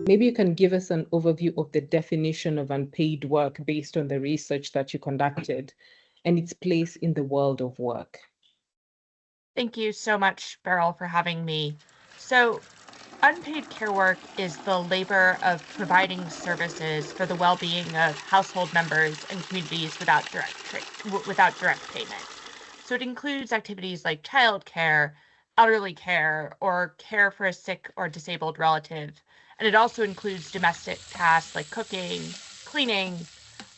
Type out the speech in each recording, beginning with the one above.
Maybe you can give us an overview of the definition of unpaid work based on the research that you conducted and its place in the world of work. Thank you so much, Beryl, for having me. So, unpaid care work is the labor of providing services for the well-being of household members and communities without direct payment. So it includes activities like childcare, elderly care, or care for a sick or disabled relative. And it also includes domestic tasks like cooking, cleaning,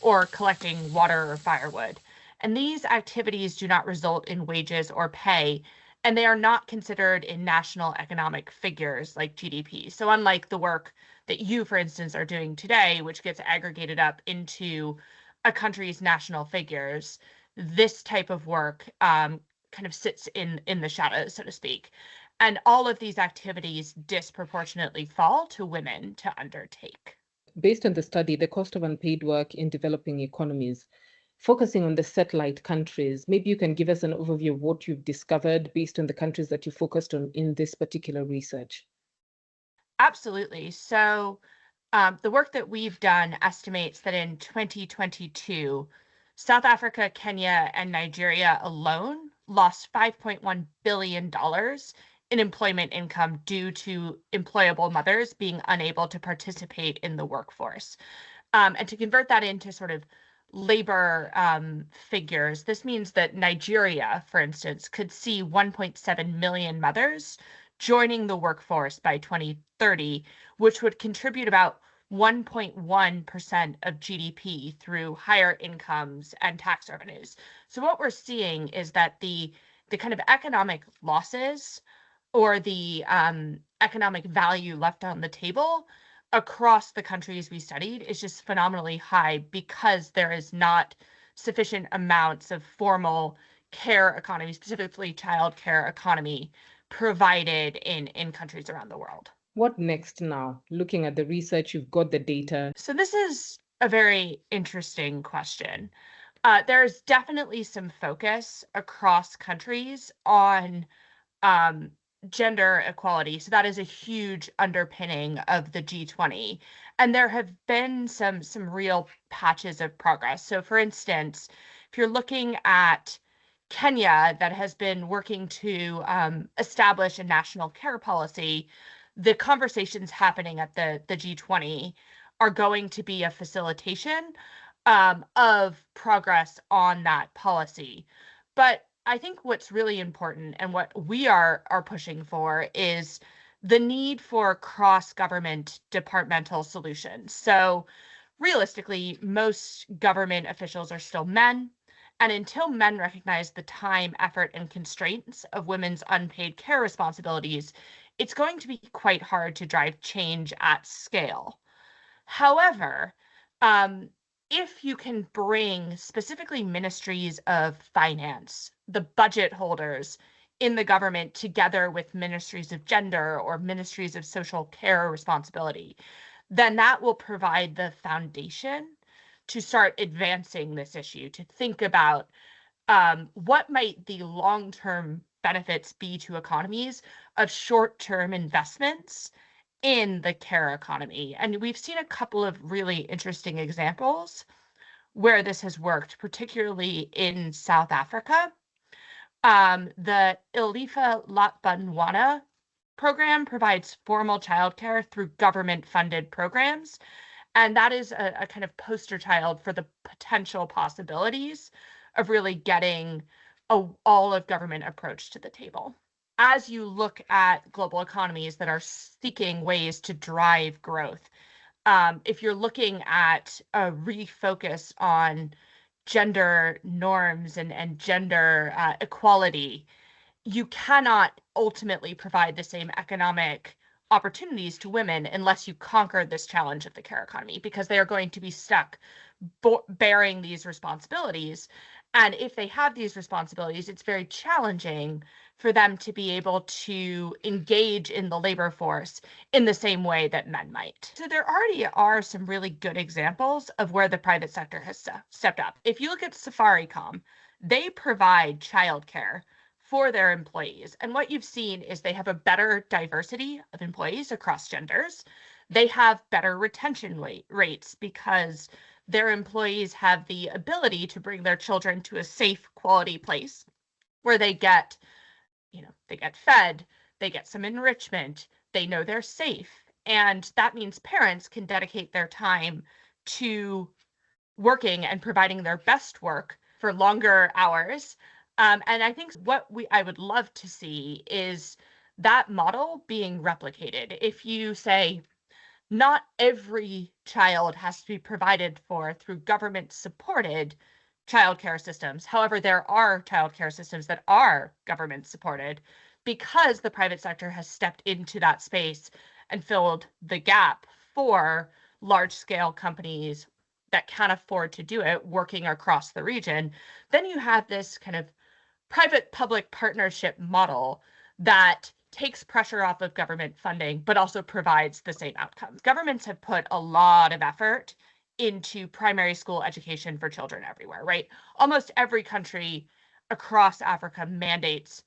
or collecting water or firewood. And these activities do not result in wages or pay, and they are not considered in national economic figures like GDP. So unlike the work that you, for instance, are doing today, which gets aggregated up into a country's national figures, this type of work kind of sits in the shadows, so to speak. And all of these activities disproportionately fall to women to undertake. Based on the study, the cost of unpaid work in developing economies, focusing on the satellite countries, maybe you can give us an overview of what you've discovered based on the countries that you focused on in this particular research. Absolutely. So the work that we've done estimates that in 2022, South Africa, Kenya, and Nigeria alone lost $5.1 billion in employment income due to employable mothers being unable to participate in the workforce. And to convert that into sort of labor figures, this means that Nigeria, for instance, could see 1.7 million mothers joining the workforce by 2030, which would contribute about 1.1% of GDP through higher incomes and tax revenues. So what we're seeing is that the kind of economic losses or the economic value left on the table across the countries we studied is just phenomenally high because there is not sufficient amounts of formal care economy, specifically child care economy, provided in countries around the world. What next now? Looking at the research, you've got the data. So this is a very interesting question. There's definitely some focus across countries on gender equality. So that is a huge underpinning of the G20. And there have been some real patches of progress. So for instance, if you're looking at Kenya that has been working to establish a national care policy, the conversations happening at the G20 are going to be a facilitation of progress on that policy. But I think what's really important and what we are pushing for is the need for cross-government departmental solutions. So realistically, most government officials are still men. And until men recognize the time, effort, and constraints of women's unpaid care responsibilities, it's going to be quite hard to drive change at scale. However, if you can bring specifically ministries of finance, the budget holders in the government together with ministries of gender or ministries of social care responsibility, then that will provide the foundation to start advancing this issue, to think about what might the long-term benefits be to economies of short-term investments in the care economy. And we've seen a couple of really interesting examples where this has worked, particularly in South Africa. The Ilifa Latbanwana program provides formal childcare through government-funded programs. And that is a kind of poster child for the potential possibilities of really getting a all of government approach to the table. As you look at global economies that are seeking ways to drive growth, if you're looking at a refocus on gender norms and gender equality, you cannot ultimately provide the same economic opportunities to women unless you conquer this challenge of the care economy, because they are going to be stuck bearing these responsibilities. And if they have these responsibilities, it's very challenging for them to be able to engage in the labor force in the same way that men might. So there already are some really good examples of where the private sector has stepped up. If you look at Safaricom, they provide childcare for their employees. And what you've seen is they have a better diversity of employees across genders. They have better retention rates because their employees have the ability to bring their children to a safe, quality place where they get, they get fed, they get some enrichment, they know they're safe. And that means parents can dedicate their time to working and providing their best work for longer hours. And I think what I would love to see is that model being replicated. If you say, not every child has to be provided for through government supported childcare systems. However, there are childcare systems that are government supported because the private sector has stepped into that space and filled the gap for large scale companies that can afford to do it working across the region. Then you have this kind of private public partnership model that takes pressure off of government funding, but also provides the same outcomes. Governments have put a lot of effort into primary school education for children everywhere, right? Almost every country across Africa mandates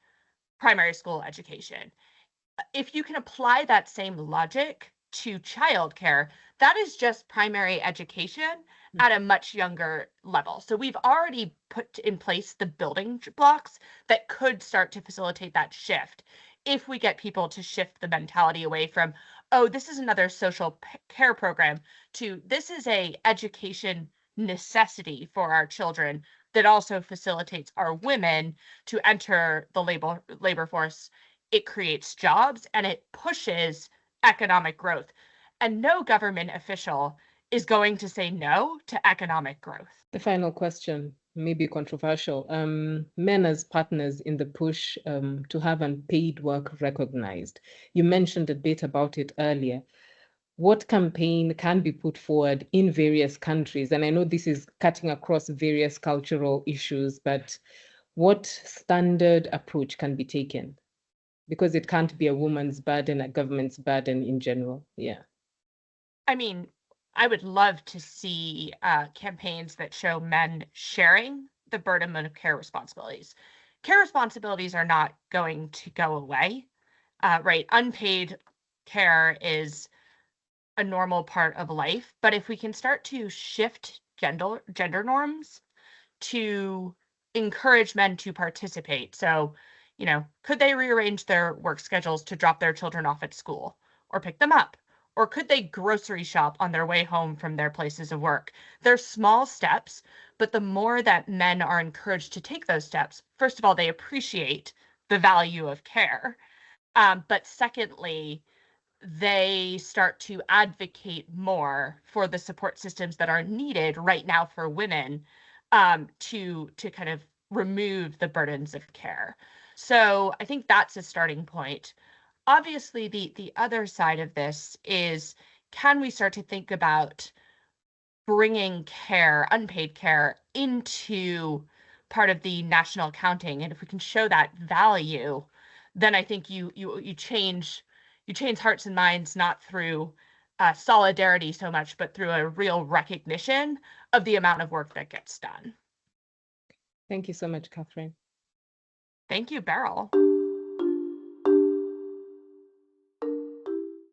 primary school education. If you can apply that same logic to childcare, that is just primary education at a much younger level. So we've already put in place the building blocks that could start to facilitate that shift if we get people to shift the mentality away from, oh, this is another social care program, to this is a education necessity for our children that also facilitates our women to enter the labor force. It creates jobs and it pushes economic growth. And no government official is going to say no to economic growth. The final question, maybe controversial. Men as partners in the push to have unpaid work recognized. You mentioned a bit about it earlier. What campaign can be put forward in various countries? And I know this is cutting across various cultural issues, but what standard approach can be taken? Because it can't be a woman's burden, a government's burden in general. Yeah. I mean, I would love to see campaigns that show men sharing the burden of care responsibilities. Care responsibilities are not going to go away, right? Unpaid care is a normal part of life, but if we can start to shift gender norms to encourage men to participate. So, could they rearrange their work schedules to drop their children off at school or pick them up? Or could they grocery shop on their way home from their places of work? They're small steps, but the more that men are encouraged to take those steps, first of all, they appreciate the value of care. But secondly, they start to advocate more for the support systems that are needed right now for women, to kind of remove the burdens of care. So I think that's a starting point. Obviously, the other side of this is, can we start to think about bringing care, unpaid care, into part of the national accounting? And if we can show that value, then I think you change hearts and minds, not through solidarity so much, but through a real recognition of the amount of work that gets done. Thank you so much, Catherine. Thank you, Beryl.